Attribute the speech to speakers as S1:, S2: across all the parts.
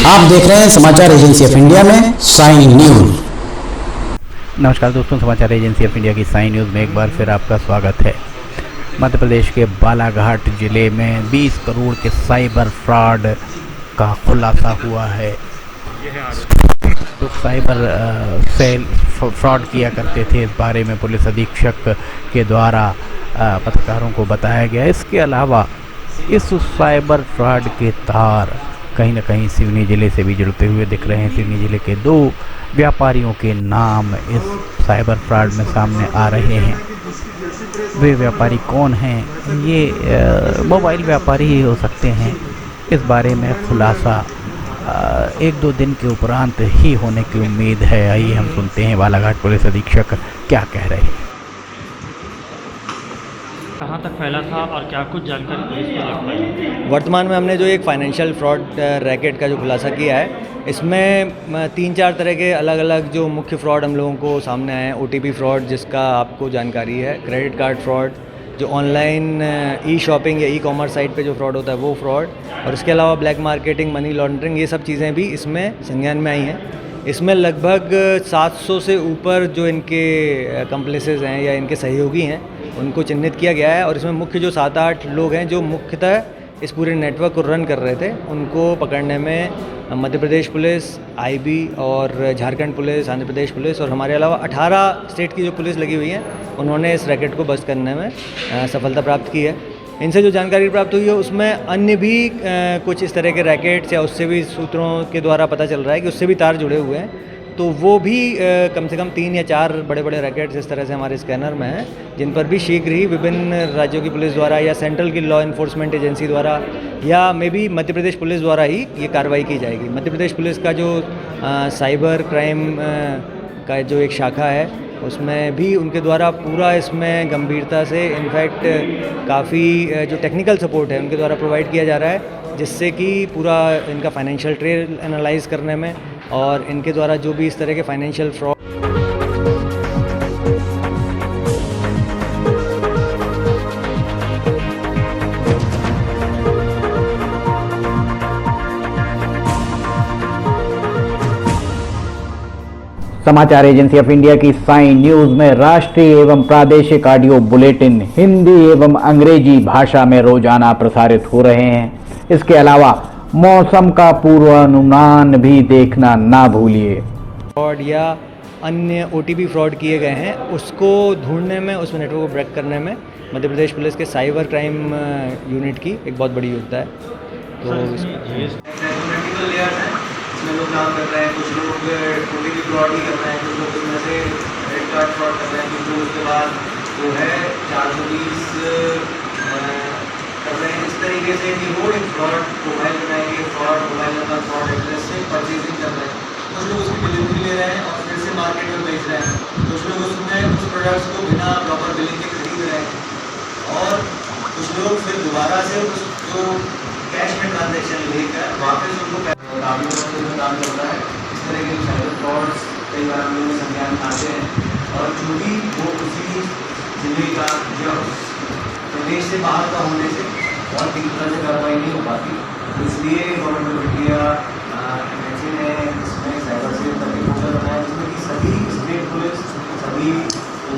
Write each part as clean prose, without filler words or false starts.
S1: आप देख रहे हैं समाचार एजेंसी ऑफ इंडिया में साइन न्यूज।
S2: नमस्कार दोस्तों, समाचार एजेंसी ऑफ इंडिया की साइन न्यूज़ में एक बार फिर आपका स्वागत है। मध्य प्रदेश के बालाघाट जिले में 20 करोड़ के साइबर फ्रॉड का खुलासा हुआ है। तो साइबर सेल फ्रॉड किया करते थे, इस बारे में पुलिस अधीक्षक के द्वारा पत्रकारों को बताया गया। इसके अलावा इस साइबर फ्रॉड के तार कहीं न कहीं सिवनी ज़िले से भी जुड़ते हुए दिख रहे हैं। सिवनी ज़िले के 2 व्यापारियों के नाम इस साइबर फ्रॉड में सामने आ रहे हैं। वे व्यापारी कौन हैं? ये मोबाइल व्यापारी ही हो सकते हैं। इस बारे में खुलासा 1-2 दिन के उपरांत ही होने की उम्मीद है। आइए हम सुनते हैं बालाघाट पुलिस अधीक्षक क्या कह रहे हैं।
S3: कहाँ तक फैला था और क्या कुछ जानकारी पुलिस को लग पाई?
S4: वर्तमान में हमने जो एक फाइनेंशियल फ्रॉड रैकेट का जो खुलासा किया है, इसमें 3-4 तरह के अलग अलग जो मुख्य फ्रॉड हम लोगों को सामने आए हैं। OTP फ्रॉड, जिसका आपको जानकारी है, क्रेडिट कार्ड फ्रॉड, जो ऑनलाइन ई शॉपिंग या ई-कॉमर्स साइट पे जो फ्रॉड होता है वो फ्रॉड, और इसके अलावा ब्लैक मार्केटिंग, मनी लॉन्ड्रिंग, ये सब चीज़ें भी इसमें संज्ञान में आई हैं। इसमें लगभग 700 से ऊपर जो इनके कंप्लेसेस हैं या इनके सहयोगी हैं, उनको चिन्हित किया गया है। और इसमें मुख्य जो 7-8 लोग हैं जो मुख्यतः इस पूरे नेटवर्क को रन कर रहे थे, उनको पकड़ने में मध्य प्रदेश पुलिस, IB और झारखंड पुलिस, आंध्र प्रदेश पुलिस और हमारे अलावा 18 स्टेट की जो पुलिस लगी हुई है, उन्होंने इस रैकेट को बस्ट करने में सफलता प्राप्त की है। इनसे जो जानकारी प्राप्त हुई है उसमें अन्य भी कुछ इस तरह के रैकेट्स या उससे भी सूत्रों के द्वारा पता चल रहा है कि उससे भी तार जुड़े हुए हैं। तो वो भी कम से कम 3 या 4 बड़े बड़े रैकेट्स इस तरह से हमारे स्कैनर में हैं, जिन पर भी शीघ्र ही विभिन्न राज्यों की पुलिस द्वारा या सेंट्रल की लॉ इन्फोर्समेंट एजेंसी द्वारा या may be Madhya Pradesh police द्वारा ही ये कार्रवाई की जाएगी। मध्य प्रदेश पुलिस का जो साइबर क्राइम का जो एक शाखा है, उसमें भी उनके द्वारा पूरा इसमें गंभीरता से, इनफैक्ट काफ़ी जो टेक्निकल सपोर्ट है उनके द्वारा प्रोवाइड किया जा रहा है, जिससे कि पूरा इनका फाइनेंशियल ट्रेल एनालाइज करने में और इनके द्वारा जो भी इस तरह के फाइनेंशियल फ्रॉड
S2: समाचार एजेंसी ऑफ इंडिया की साइन न्यूज में राष्ट्रीय एवं प्रादेशिक ऑडियो बुलेटिन हिंदी एवं अंग्रेजी भाषा में रोजाना प्रसारित हो रहे हैं। इसके अलावा मौसम का पूर्वानुमान भी देखना ना भूलिए।
S4: फ्रॉड या अन्य OTP फ्रॉड किए गए हैं, उसको ढूंढने में, उस नेटवर्क को ब्रेक करने में मध्य प्रदेश पुलिस के साइबर क्राइम यूनिट की एक बहुत बड़ी योगदान है। तो इसमें लोग काम कर रहे हैं, कुछ लोग OTP फ्रॉड ही कर रहे हैं, कुछ लोग इसमें से क्रेडिट कार्ड फ्रॉड कर रहे हैं, कुछ लोग उसके बाद जो है 420 कर रहे हैं। इस तरीके से कि वो एक फ्रॉड प्रोफाइल बनाएंगे, fraud mobile number, fraud address से परचेजिंग कर रहे हैं। कुछ लोग उसकी डिलीवरी ले रहे हैं और फिर से मार्केट में बेच रहे हैं। कुछ लोग उसमें उस प्रोडक्ट्स को बिना प्रॉपर बिलिंग के खरीद रहे हैं और कुछ लोग फिर दोबारा से उस जो कैश में ट्रांजेक्शन लेकर वापस उनको काम कर रहा है। इस तरह के साइबर फ्रॉड्स कई बार हम लोगों के संज्ञान में आते हैं और जो भी वो उसी जिले का या प्रदेश से बाहर का होने से और ठीक तरह से कार्रवाई नहीं हो पाती। इसलिए गवर्नमेंट ऑफ इंडिया MHA ने इसमें साइबर सेल का एक पोर्टल बनाया, जिसमें कि सभी स्टेट पुलिस, सभी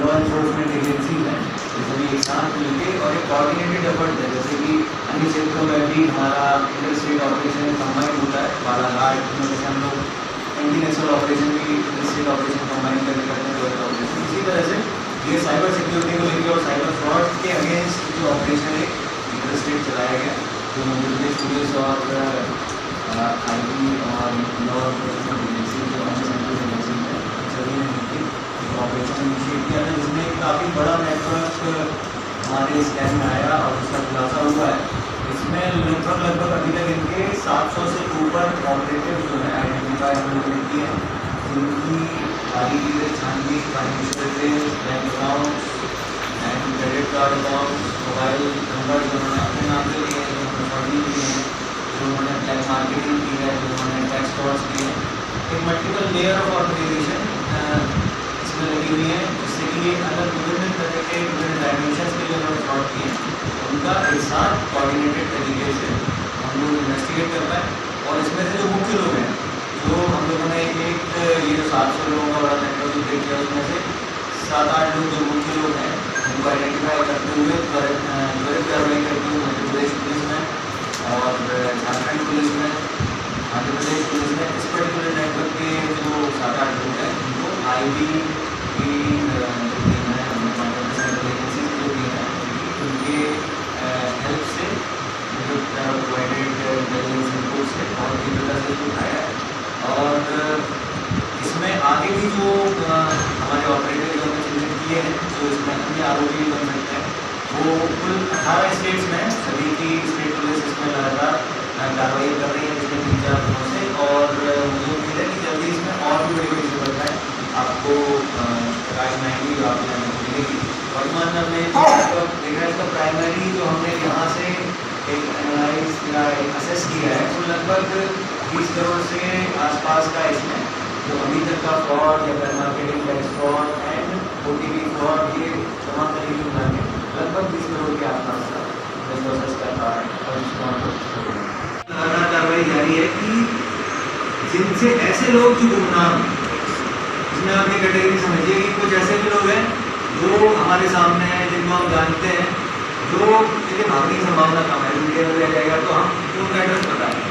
S4: लॉ इन्फोर्समेंट एजेंसी हैं, सभी एक साथ मिलकर और एक कोऑर्डिनेटेड एफर्ट है। जैसे कि अन्य क्षेत्रों में भी हमारा इंटर स्टेट ऑपरेशन कंबाइंड होता है। बालाघाट में जैसे हम लोग एंटी नेशनल ऑपरेशन भी इंटर स्टेट ऑपरेशन कंबाइंड करके करते हैं, जो ऑपरेशन। इसी तरह से ये साइबर सिक्योरिटी को लेकर और साइबर फ्रॉड के अगेंस्ट जो ऑपरेशन है इंटर स्टेट चलाया गया, जो मध्य प्रदेश पुलिस और IB और लॉ इन्फोर्समेंट एजेंसी, जो अन्य सेंट्रल एजेंसी है, सभी ने मिलकर ऑपरेशन इनिशिएट किया था, जिसमें काफ़ी बड़ा नेटवर्क हमारे स्कैन में आया और उसका खुलासा हुआ है। इसमें लगभग अभी तक इनके 700 से ऊपर ऑपरेटिव जो है आइडेंटिफाई हम लोगों ने किए हैं, जिनकी बारीकी से छानबीन, financial trail, bank accounts and credit card accounts, mobile number जो उन्होंने अपने नाम से लिए हैं, जो उन्होंने फर्जी किए हैं, जो उन्होंने ब्लैक मार्केटिंग की है, जो उन्होंने टैक्स फ्रॉड्स किए हैं। एक मल्टीपल लेयर ऑफ ऑर्गेनाइजेशन इसमें लगी हुई है, जिससे कि ये अलग विभिन्न तरह के विभिन्न डायमेंशन के जो उन्होंने फ्रॉड किए हैं, उनका एक साथ कोऑर्डिनेटेड तरीके से हम लोग इन्वेस्टिगेट कर पाए और इसमें से जो मुख्य लोग हैं, जो हम लोगों ने एक ये जो 700 लोगों का बड़ा नेटवर्क जो देख लिया, उसमें से 7-8 लोग जो मुख्य लोग हैं उनको आइडेंटिफाई करते हुए त्वरित कार्रवाई करते हुए मध्य प्रदेश पुलिस में और झारखंड पुलिस में, मध्य प्रदेश पुलिस में इस पर्टिकुलर नेटवर्क के जो 7-8 लोग हैं उनको IB की टीम है, सेंट्रल एजेंसी की जो टीम है उनके हेल्प से प्रोवाइडेड इंटेलिजेंस रिपोर्ट से और तीव्रता से उठाया। और इसमें आगे भी जो हमारे ऑपरेटर जो हमने चिन्हित किए हैं, जो इसमें अन्य आरोपी बन सकते हैं, वो कुल 18 स्टेट्स में सभी की स्टेट पुलिस इसमें लगातार कार्रवाई कर रही है पिछले 3-4 दिनों से। और मुझे उम्मीद है कि जल्दी इसमें और भी बड़ी बड़ी सफलताएँ आपको प्रकाश में आएंगी और आपको जानने को मिलेगी। वर्तमान में हमने देख रहा है इसका प्राइमरी जो हमने यहाँ से एक एनालाइज या एक असेस किया है, तो लगभग 20 करोड़ से आसपास का इसमें जो अभी तक का फ्रॉड या web marketing based fraud and OTP fraud, ये तमाम तरीके मिला के लगभग 20 करोड़ के आसपास का प्रोसेस कर रहा है। और इसको लगातार कार्रवाई जारी है कि जिनसे ऐसे लोग जो गुमनाम, इसमें आप ये कैटेगरी समझिए कि कुछ ऐसे भी लोग हैं जो हमारे सामने हैं, जिनको हम जानते हैं, जो जिनके भागने की संभावना कम है, मीडिया में दिया जाएगा तो हम उनका एड्रेस पता है,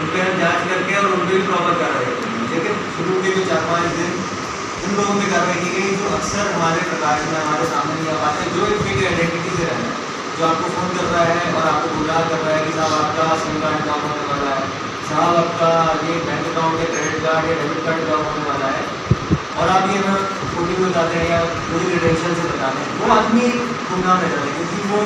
S4: उन पर हम जाँच करके और उन पर भी प्रॉपर कार्रवाई करते हैं। लेकिन शुरू के जो 4-5 दिन उन लोगों पर कार्रवाई की गई जो अक्सर हमारे प्रकाश में हमारे सामने नहीं आ पाते, जो एक फेक आइडेंटिटी से रहना है, जो आपको फ़ोन कर रहा है और आपको गुमराह कर रहा है कि साहब आपका SIM कार्ड काम होने वाला है, साहब आपका ये बैंक अकाउंट या क्रेडिट कार्ड या डेबिट कार्ड काम होने वाला है, और आप ये हमें OTP बताते हैं या पूरी क्रेडेंशियल से बताते हैं, वो आदमी गुमनाम रह जाता है क्योंकि वो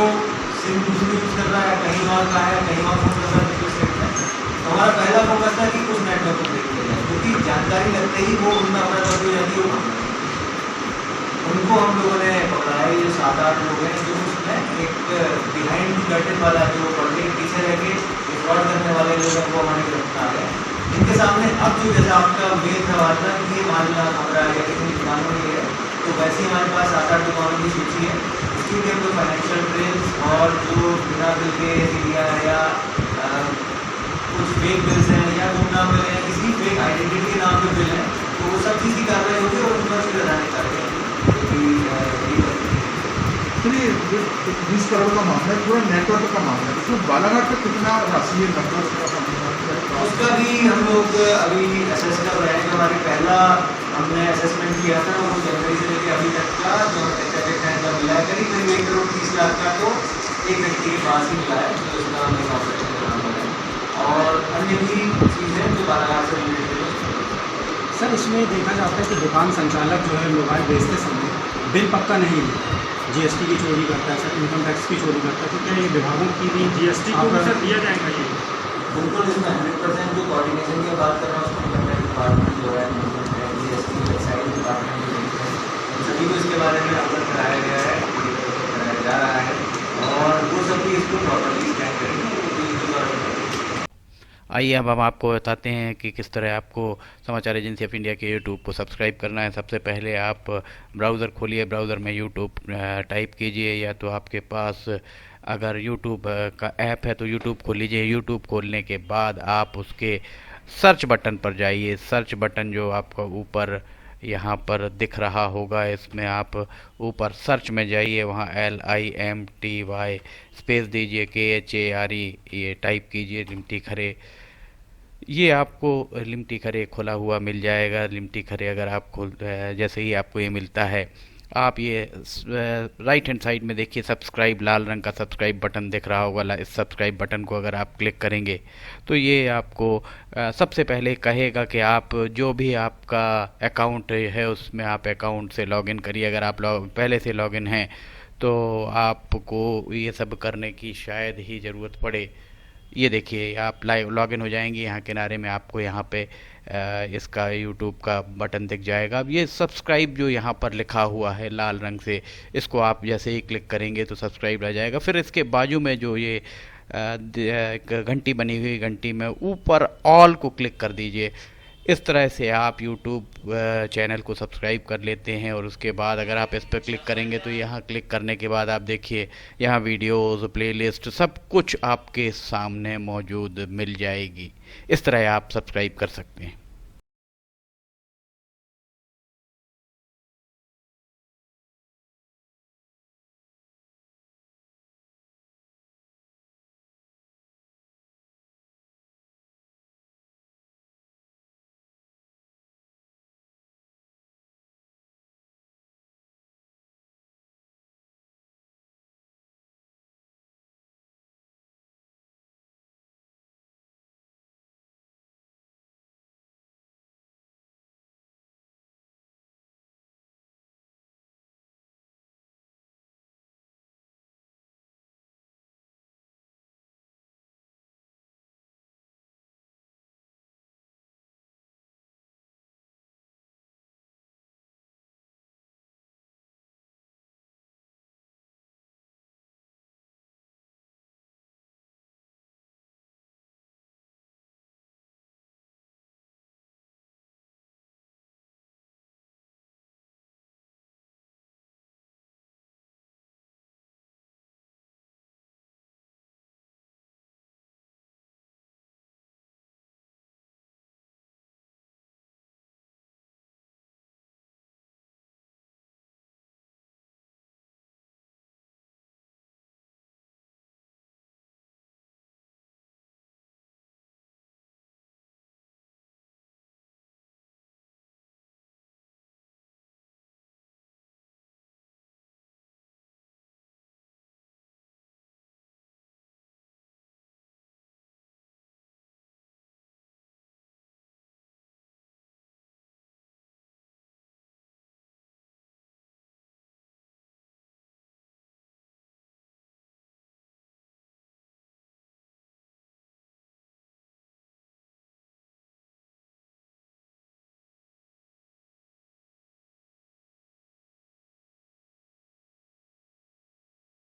S4: SIM दूसरी यूज़ कर रहा है, कहीं और का है, कहीं और फोन कर रहा है दूसरे स्टेट में। तो हमारा पहला फोकस था कि उस नेटवर्क को देख लिया जाए, क्योंकि जानकारी लगते ही वो उनमें अपना कर दी जाती है, वो उनको हम लोगों ने पकड़ा है। ये 7-8 लोग हैं जो उसमें एक बिहाइंड कर्टन वाला जो पर्दे के पीछे रह के फ्रॉड करने वाले लोग हैं वो हमारे गिरफ्तार है। इनके सामने अब जो जैसा आपका मेन सवाल था कि ये मामला हमारा या कितनी दुकानों में है, तो वैसे ही हमारे पास 7-8 दुकानों की सूची है। उसकी भी हमको फाइनेंशियल ट्रेल्स और जो बिना बिल के दिया है या कुछ फेक बिल्स हैं या गुमनाम बिल हैं, किसी फेक आइडेंटिटी के नाम पर बिल हैं, तो वो सब चीज़ की कार्रवाई होगी और उन पर फिर अदालत कार्रवाई
S5: चलिए 20 करोड़ का मामला है, पूरा नेटवर्क का मामला है, इसमें बालाघाट का कितना राशि है नंबर,
S4: उसका भी हम लोग अभी असेस कर रहे हैं। जो हमारे पहला हमने असेसमेंट किया था वो जनवरी से लेकर अभी तक का जो का मिला है करीब 1 करोड़ 30 लाख का, तो एक व्यक्ति के पास ही मिला है जो उसका हमने ऑपरेशन कराना है। और अन्य भी चीज़ें जो बालाघाट से रिलेटेड है।
S6: सर इसमें देखा जाता है कि दुकान संचालक जो है मोबाइल बेचते समय बिल पक्का नहीं है, GST की चोरी करता है सर, इनकम टैक्स की चोरी करता है, तो क्या ये विभागों की भी GST को सर दिया जाएगा? ये
S4: बिल्कुल इसमें 100% जो कोऑर्डिनेशन की बात कर रहा हूँ उसमें इनकम डिपार्टमेंट जो है, GST एक्साइज डिपार्टमेंट जो है, सभी को इसके बारे में अवगत कराया गया है, कराया जा रहा है और वो सभी इसको प्रॉपर्ली स्कैन करेंगे।
S2: आइए अब हम आपको बताते हैं कि किस तरह आपको समाचार एजेंसी ऑफ इंडिया के यूट्यूब को सब्सक्राइब करना है। सबसे पहले आप ब्राउज़र खोलिए, ब्राउज़र में यूट्यूब टाइप कीजिए, या तो आपके पास अगर यूट्यूब का ऐप है तो यूट्यूब खोल लीजिए। यूट्यूब खोलने के बाद आप उसके सर्च बटन पर जाइए। सर्च बटन जो आपको ऊपर यहाँ पर दिख रहा होगा, इसमें आप ऊपर सर्च में जाइए, वहाँ LIMTY स्पेस दीजिए, KHARE ये टाइप कीजिए, लिमटी खरे। ये आपको लिमटी खरे खुला हुआ मिल जाएगा। लिमटी खरे अगर आप जैसे ही आपको ये मिलता है, आप ये राइट हैंड साइड में देखिए सब्सक्राइब, लाल रंग का सब्सक्राइब बटन दिख रहा होगा। इस सब्सक्राइब बटन को अगर आप क्लिक करेंगे तो ये आपको सबसे पहले कहेगा कि आप जो भी आपका अकाउंट है उसमें आप अकाउंट से लॉगिन करिए। अगर आप पहले से लॉगिन हैं तो आपको ये सब करने की शायद ही ज़रूरत पड़े। ये देखिए आप लाइव लॉगिन हो जाएंगे, यहाँ किनारे में आपको यहाँ पे इसका यूट्यूब का बटन दिख जाएगा। अब ये सब्सक्राइब जो यहाँ पर लिखा हुआ है लाल रंग से, इसको आप जैसे ही क्लिक करेंगे तो सब्सक्राइब आ जाएगा। फिर इसके बाजू में जो ये एक घंटी बनी हुई, घंटी में ऊपर ऑल को क्लिक कर दीजिए। इस तरह से आप YouTube चैनल को सब्सक्राइब कर लेते हैं और उसके बाद अगर आप इस पर क्लिक करेंगे तो यहाँ क्लिक करने के बाद आप देखिए यहाँ वीडियोज़, प्लेलिस्ट सब कुछ आपके सामने मौजूद मिल जाएगी। इस तरह आप सब्सक्राइब कर सकते हैं।